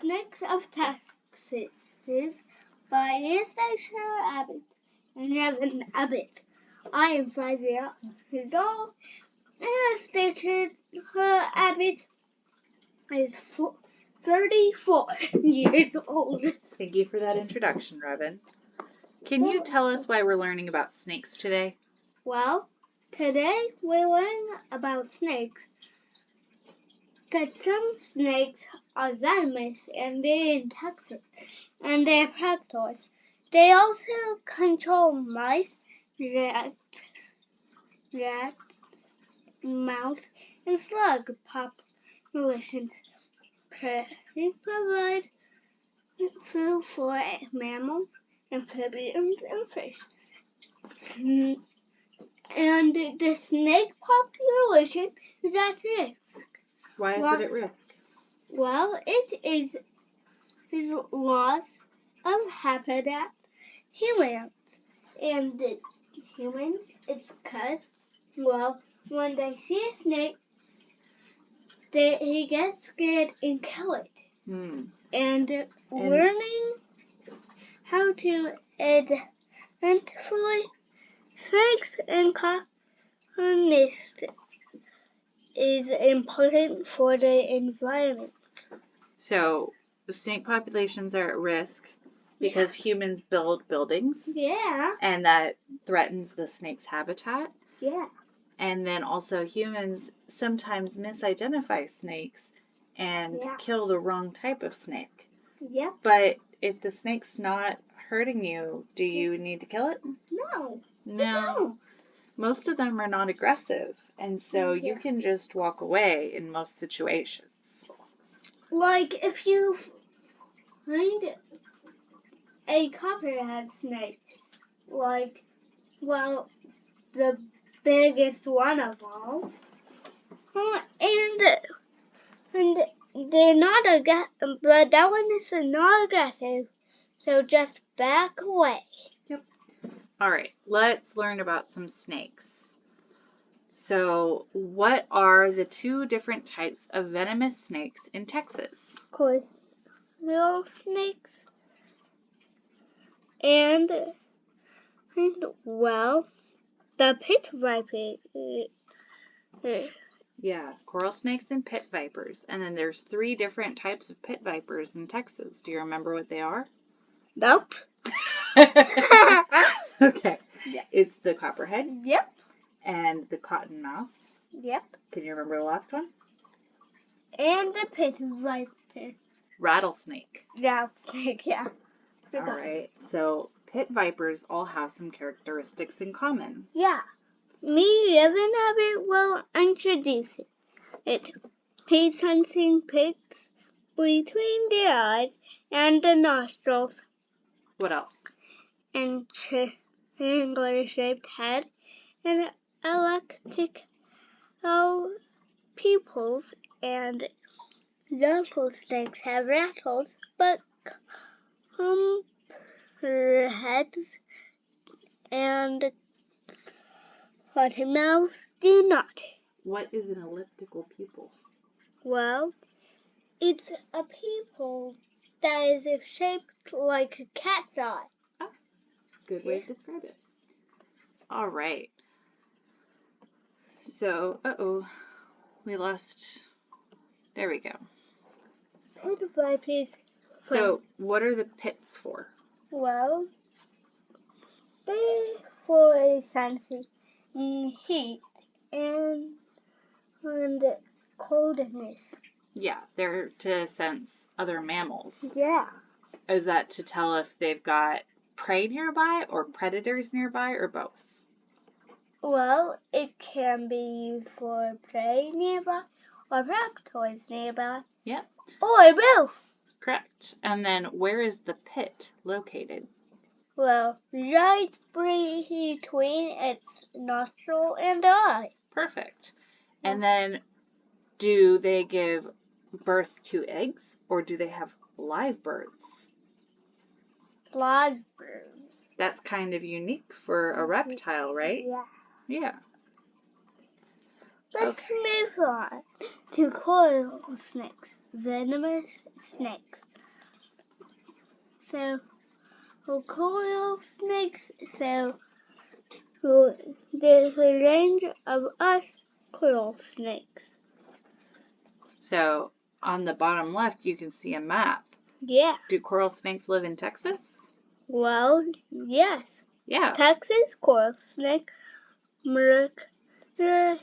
Snakes of Texas by Anastasia Abbott and Revan Abbott. I am 5 years old. Anastasia Abbott is 34 years old. Thank you for that introduction, Revan. Can you tell us why we're learning about snakes today? Well, today we learn about snakes. Because some snakes are venomous and they're toxic and they're predators. They also control mice, rats, mouse, and slug populations. They provide food for mammals, amphibians, and fish. And the snake population is at risk. Why is it at risk? Well, it is loss of habitat humans. And the humans, it's because, well, when they see a snake, he gets scared and kill it. And learning how to identify snakes and colonists is important for the environment. So, the snake populations are at risk because humans build buildings. Yeah. And that threatens the snake's habitat. Yeah. And then also humans sometimes misidentify snakes and kill the wrong type of snake. Yep. But if the snake's not hurting you, do you need to kill it? No. Most of them are not aggressive, and so you can just walk away in most situations. Like if you find a copperhead snake, the biggest one of all, and they're not aggressive, but that one is not aggressive, so just back away. Yep. All right, let's learn about some snakes. So, what are the two different types of venomous snakes in Texas? Of course, rattlesnakes and well, the pit viper. Yeah, coral snakes and pit vipers. And then there's 3 different types of pit vipers in Texas. Do you remember what they are? Nope. Okay. Yeah. It's the Copperhead. Yep. And the Cottonmouth. Yep. Can you remember the last one? And the pit viper. Rattlesnake. Rattlesnake, yeah. All right. So pit vipers all have some characteristics in common. Yeah. Me, Revan Abbott, will introduce it. He's hunting pits between the eyes and the nostrils. What else? And triangular-shaped head and electric pupils. And rattlesnakes have rattles, but heads and Cottonmouths do not. What is an elliptical pupil? Well, it's a pupil that is shaped like a cat's eye. Oh, good way to describe it. All right. So, we lost. There we go. Pit vipers. So, what are the pits for? Well, they're for sensing heat and coldness. Yeah, they're to sense other mammals. Yeah. Is that to tell if they've got prey nearby or predators nearby or both? Well, it can be used for prey nearby or predators nearby. Yep. Or both. Correct. And then where is the pit located? Well, right between its nostril and eye. Perfect. And then do they give birth to eggs or do they have live birds? Live birds. That's kind of unique for a reptile, right? Yeah. Yeah. Let's move on to coral snakes, venomous snakes. So, coral snakes. So, there's a range of us coral snakes. So on the bottom left, you can see a map. Yeah. Do coral snakes live in Texas? Well, yes. Yeah. Texas coral snake, Mercury,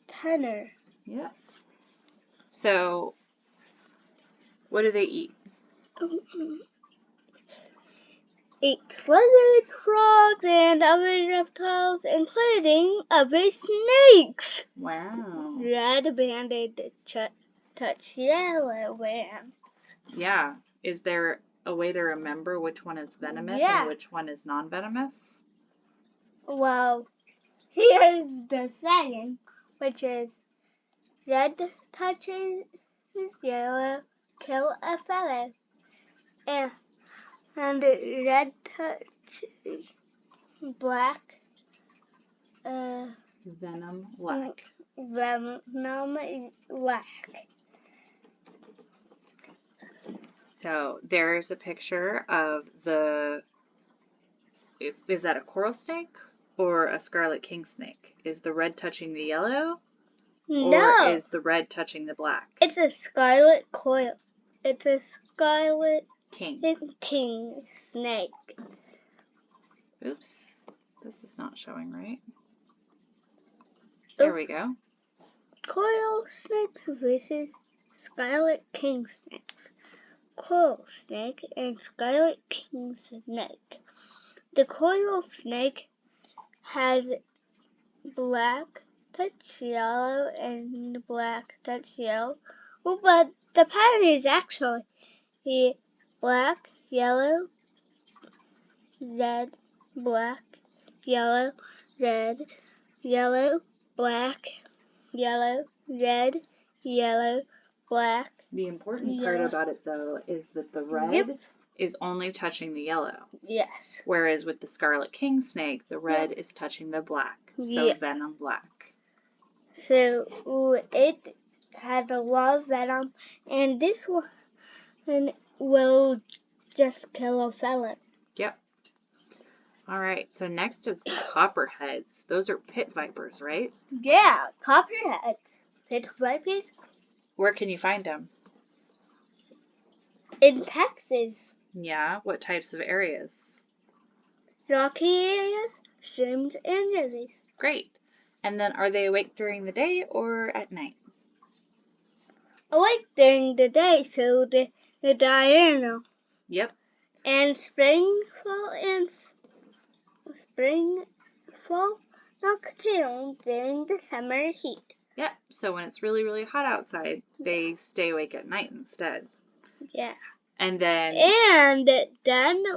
tenor. Yeah. So, what do they eat? Eat lizards, frogs, and other reptiles, including other snakes. Wow. Red-banded touch yellow bands. Yeah. Is there a way to remember which one is venomous and which one is non-venomous? Well, here's the saying, which is red touches yellow, kill a fellow. And red touches black, Venom black. Venom black. So there's a picture of is that a coral snake or a scarlet king snake? Is the red touching the yellow? No. Or is the red touching the black? It's a scarlet coil. It's a scarlet king snake. Oops. This is not showing right. There we go. Coral snakes versus scarlet king snakes. Coral snake and scarlet king snake. The coral snake has black touch yellow and black touch yellow. Well, but the pattern is actually black, yellow, red, black, yellow, red, yellow, black, yellow, red, yellow, black. The important part about it, though, is that the red is only touching the yellow. Yes. Whereas with the scarlet king snake, the red is touching the black. So venom black. So it has a lot of venom, and this one will just kill a felon. Yep. All right. So next is copperheads. Those are pit vipers, right? Yeah, copperheads. Pit vipers. Where can you find them? In Texas. Yeah. What types of areas? Rocky areas, streams, and rivers. Great. And then are they awake during the day or at night? Awake during the day, so the diurnal. Yep. And spring, fall nocturnal during the summer heat. Yep. So when it's really, really hot outside, they stay awake at night instead. Yeah. And then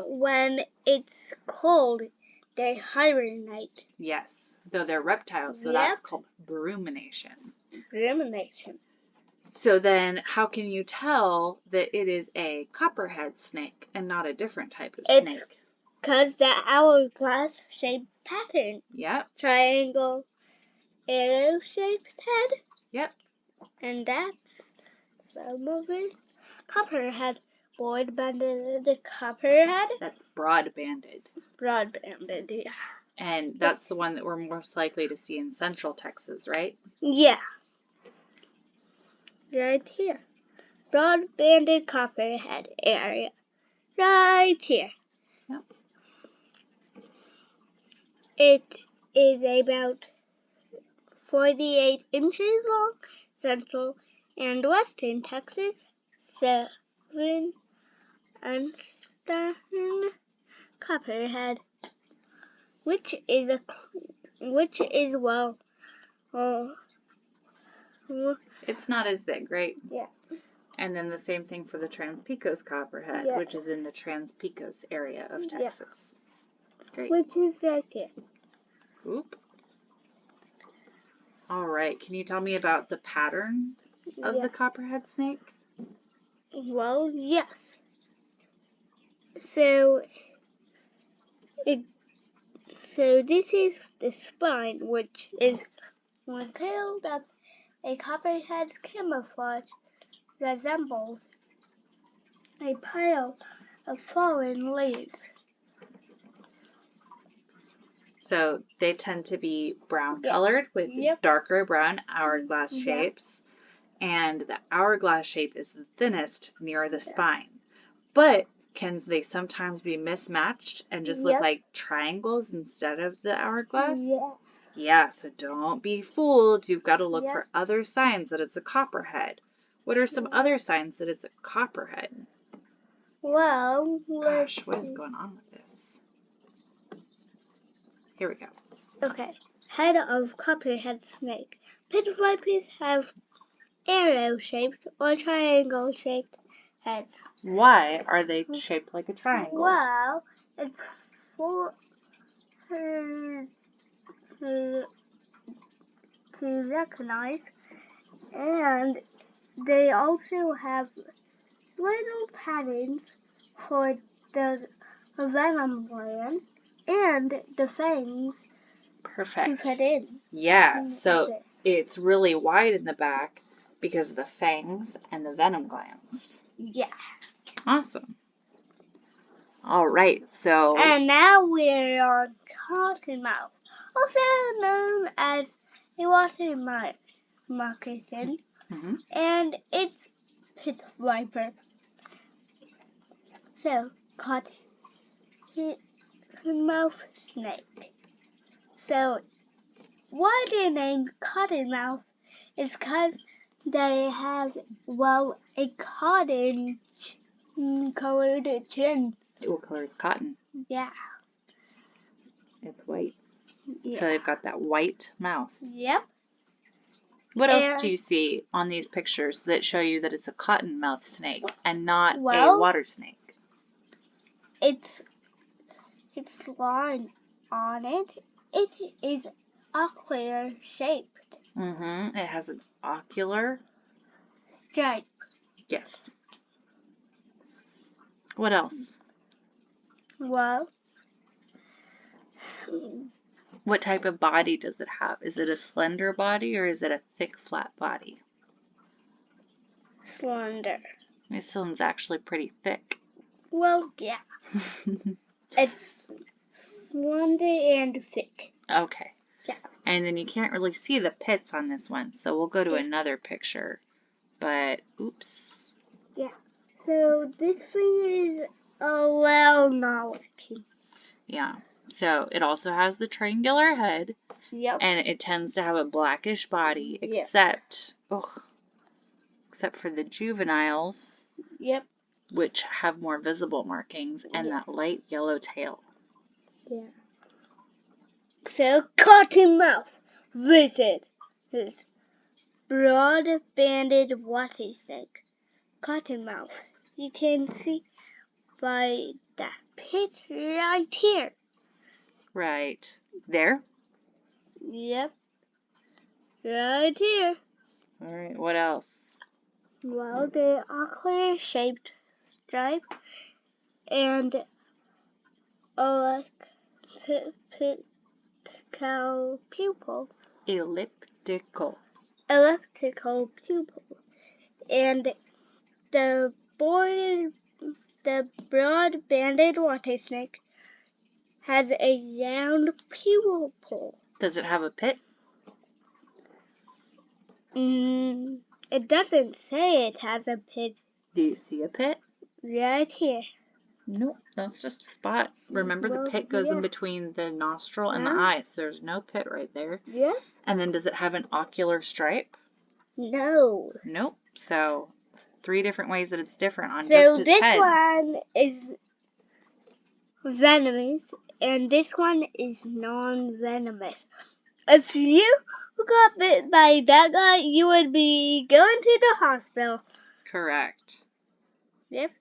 when it's cold, they hibernate. Yes, though they're reptiles, so that's called brumination. Brumination. So then how can you tell that it is a copperhead snake and not a different type of snake? It's because the hourglass-shaped pattern. Yep. Triangle, arrow-shaped head. Yep. And that's some of it. Copperhead. Broad-banded copperhead. That's broad-banded. Broad-banded, yeah. And that's the one that we're most likely to see in central Texas, right? Yeah. Right here. Broad-banded copperhead area. Right here. Yep. It is about 48 inches long, central and western Texas. 7 Unstern copperhead, which is it's not as big, right? Yeah. And then the same thing for the Trans-Pecos copperhead, which is in the Trans-Pecos area of Texas. Great. Which is right here. Oop. All right. Can you tell me about the pattern of the copperhead snake? Well, yes. So this is the spine, which is when curled up. A copperhead's camouflage resembles a pile of fallen leaves. So they tend to be brown colored with darker brown hourglass shapes. And the hourglass shape is the thinnest near the spine. But can they sometimes be mismatched and just look like triangles instead of the hourglass? Yes. Yeah, so don't be fooled. You've got to look for other signs that it's a copperhead. What are some other signs that it's a copperhead? Well, gosh, what is going on with this? Here we go. Okay. Head of copperhead snake. Pit vipers have arrow-shaped or triangle-shaped heads. Why are they shaped like a triangle? Well, it's for to recognize, and they also have little patterns for the venom glands and the fangs. Perfect. To put in. Yeah, so it's really wide in the back because of the fangs and the venom glands. Yeah. Awesome. All right, so... And now we're on Cottonmouth, also known as a water moccasin, and it's pit viper. So, Cottonmouth snake. So, why they're named Cottonmouth is because they have, well, a cotton colored chin. What color is cotton? Yeah. It's white. Yeah. So they've got that white mouth. Yep. What else do you see on these pictures that show you that it's a cottonmouth snake and not a water snake? It's line on it. It is ocular shaped. It has an ocular stripe. Yes. What else? Well, what type of body does it have? Is it a slender body or is it a thick, flat body? Slender. This one's actually pretty thick. Well, yeah. It's slender and thick. Okay. Yeah. And then you can't really see the pits on this one, so we'll go to another picture. But, oops. Yeah. So this thing is not working. Yeah. So it also has the triangular head. Yep. And it tends to have a blackish body, except for the juveniles. Yep. Which have more visible markings and that light yellow tail. Yeah. So Cottonmouth visit this broad-banded Watersnake. Cottonmouth. You can see by that pit right here. Right there? Yep. Right here. All right, what else? Well, they are clear-shaped stripe and elliptical pupil. Elliptical Pupil. And the broad-banded water snake has a round pupil. Does it have a pit? It doesn't say it has a pit. Do you see a pit? Right here. Nope, that's just a spot. Remember, the pit goes in between the nostril and the eye, so there's no pit right there. Yeah. And then does it have an ocular stripe? No. Nope. So 3 different ways that it's different on just its head. So this one is venomous, and this one is non-venomous. If you got bit by that guy, you would be going to the hospital. Correct. Yep.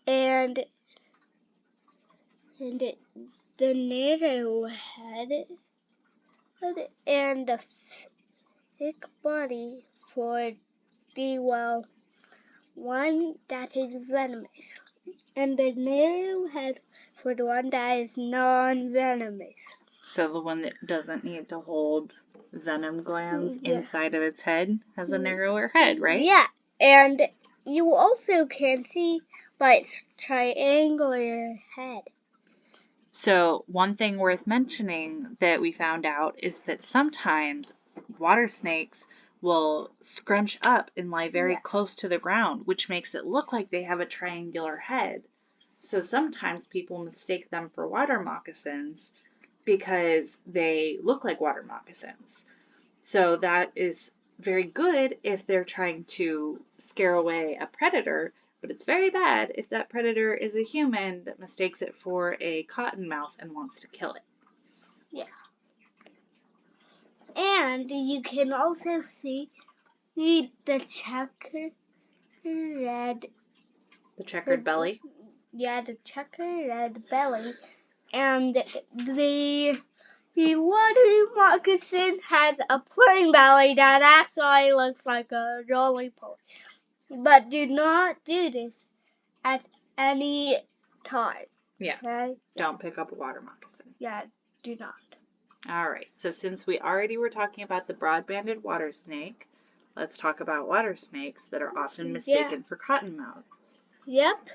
And the narrow head and the thick body for the one that is venomous, and the narrow head for the one that is non-venomous. So the one that doesn't need to hold venom glands inside of its head has a narrower head, right? Yeah, and you also can see by its triangular head. So one thing worth mentioning that we found out is that sometimes water snakes will scrunch up and lie very close to the ground, which makes it look like they have a triangular head. So sometimes people mistake them for water moccasins because they look like water moccasins. So that is very good if they're trying to scare away a predator, but it's very bad if that predator is a human that mistakes it for a cottonmouth and wants to kill it. Yeah. And you can also see the checkered belly? Yeah, the checkered red belly. And the water moccasin has a plain belly that actually looks like a roly-poly. But do not do this at any time. Yeah. Okay? Don't pick up a water moccasin. Yeah, do not. All right. So since we already were talking about the broad-banded water snake, let's talk about water snakes that are often mistaken for cottonmouths. Yep.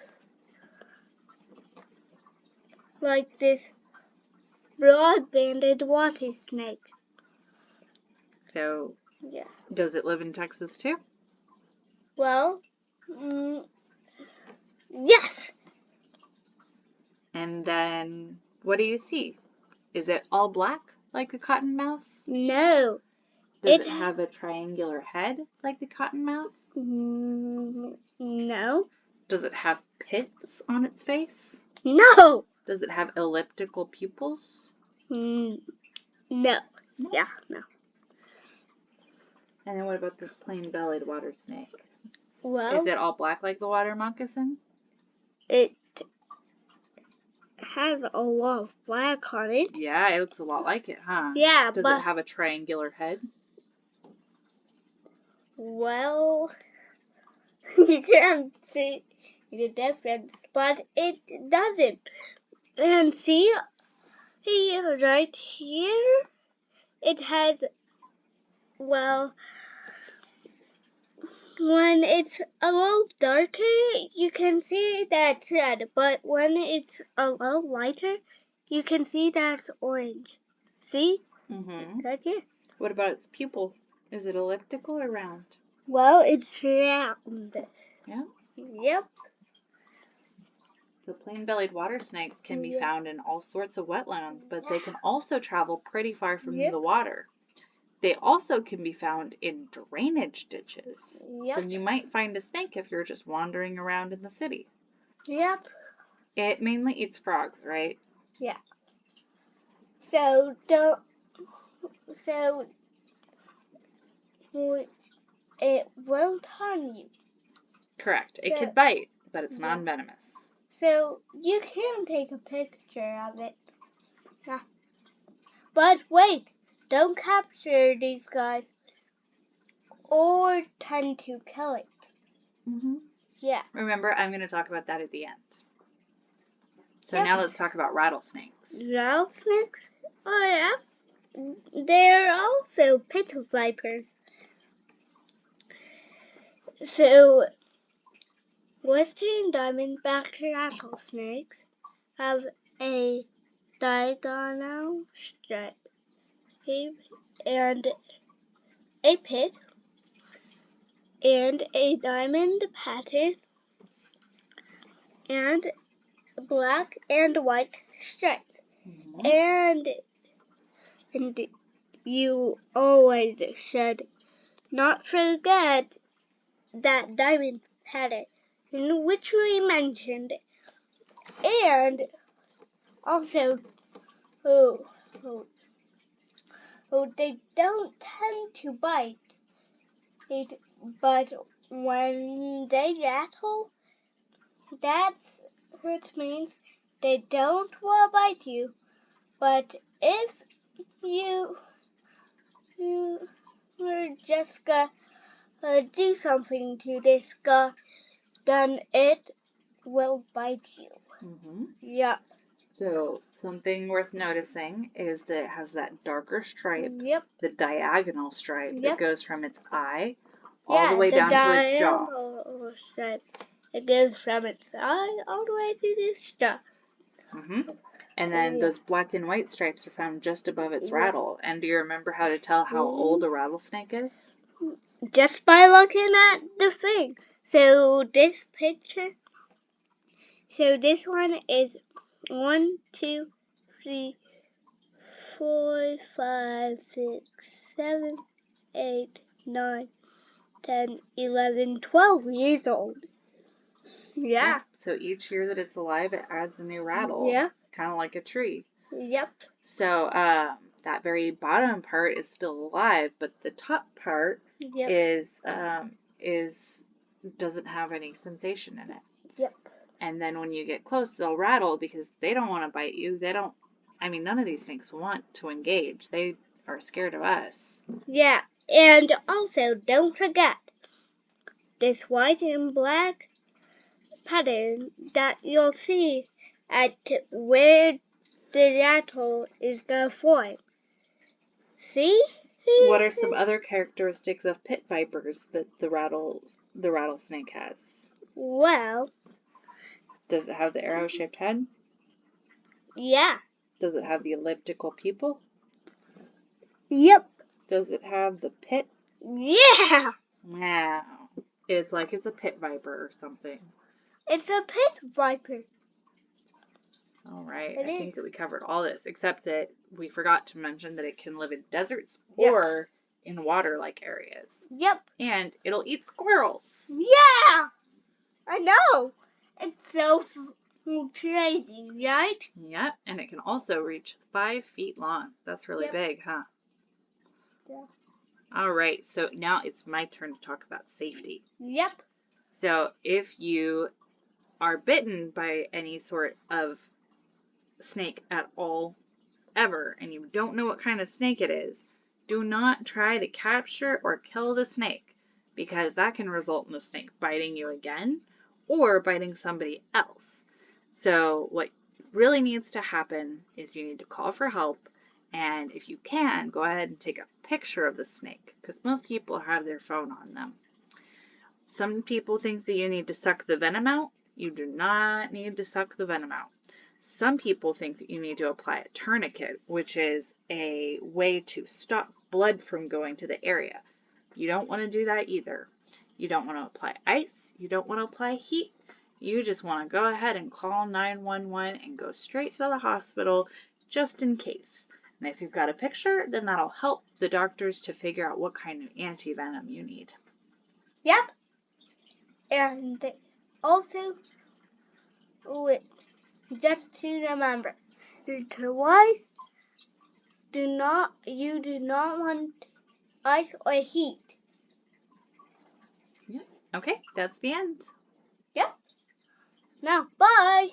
Like this broad-banded water snake. So, does it live in Texas too? Well, yes. And then, what do you see? Is it all black like the cottonmouth? No. Does it have a triangular head like the cottonmouth? No. Does it have pits on its face? No. Does it have elliptical pupils? No. Yeah, no. And then what about this plain-bellied water snake? Well, is it all black like the water moccasin? It has a lot of black on it. Yeah, it looks a lot like it, huh? Yeah, Does it have a triangular head? Well, you can't see the difference, but it doesn't. And see, right here, it has, well, when it's a little darker, you can see that's red, but when it's a little lighter, you can see that's orange. See? Mm-hmm. Right here. What about its pupil? Is it elliptical or round? Well, it's round. Yeah? Yep. The plain-bellied water snakes can be found in all sorts of wetlands, but they can also travel pretty far from the water. They also can be found in drainage ditches. Yep. So you might find a snake if you're just wandering around in the city. Yep. It mainly eats frogs, right? Yeah. So it won't harm you. Correct. It could bite, but it's non-venomous. So you can take a picture of it. Yeah. But wait, don't capture these guys or tend to kill it. Mm-hmm. Yeah. Remember, I'm going to talk about that at the end. So now let's talk about rattlesnakes. Rattlesnakes? Oh yeah. They're also pit vipers. So, Western Diamondback rattlesnakes have a diagonal stripe and a pit and a diamond pattern and black and white stripes. Mm-hmm. And you always should not forget that diamond pattern, in which we mentioned, and also, they don't tend to bite, but when they rattle, that's what means they don't want to bite you. But if you were just gonna do something to this guy, then it will bite you. Mm-hmm. Yeah. So something worth noticing is that it has that darker stripe, the diagonal stripe that goes from its eye all the way down to its jaw. stripe. It goes from its eye all the way to the star. And then those black and white stripes are found just above its rattle. And do you remember how to tell how old a rattlesnake is? Just by looking at the thing. So this picture, this one is 1, 2, 3, 4, 5, 6, 7, 8, 9, 10, 11, 12 years old. Yeah. So each year that it's alive, it adds a new rattle. Yeah. It's kind of like a tree. Yep. So that very bottom part is still alive, but the top part is doesn't have any sensation in it. Yep. And then when you get close, they'll rattle because they don't want to bite you. None of these snakes want to engage. They are scared of us. Yeah. And also, don't forget this white and black pattern that you'll see at where the rattle is going to form. See? What are some other characteristics of pit vipers that the rattlesnake has? Well, does it have the arrow-shaped head? Yeah. Does it have the elliptical pupil? Yep. Does it have the pit? Yeah. Wow. It's like it's a pit viper or something. It's a pit viper. All right. I think that we covered all this, except that we forgot to mention that it can live in deserts or in water-like areas. Yep. And it'll eat squirrels. Yeah. I know. It's so crazy, right? Yep. And it can also reach 5 feet long. That's really big, huh? Yeah. All right. So now it's my turn to talk about safety. Yep. So if you are bitten by any sort of snake at all, ever, and you don't know what kind of snake it is, do not try to capture or kill the snake, because that can result in the snake biting you again or biting somebody else. So what really needs to happen is you need to call for help, and if you can, go ahead and take a picture of the snake, because most people have their phone on them. Some people think that you need to suck the venom out. You do not need to suck the venom out. Some people think that you need to apply a tourniquet, which is a way to stop blood from going to the area. You don't want to do that either. You don't want to apply ice. You don't want to apply heat. You just want to go ahead and call 911 and go straight to the hospital just in case. And if you've got a picture, then that'll help the doctors to figure out what kind of anti-venom you need. Yep. And also, just to remember, twice, you do not want ice or heat. Yep. Okay, that's the end. Yep. Now, bye.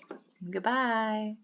Goodbye.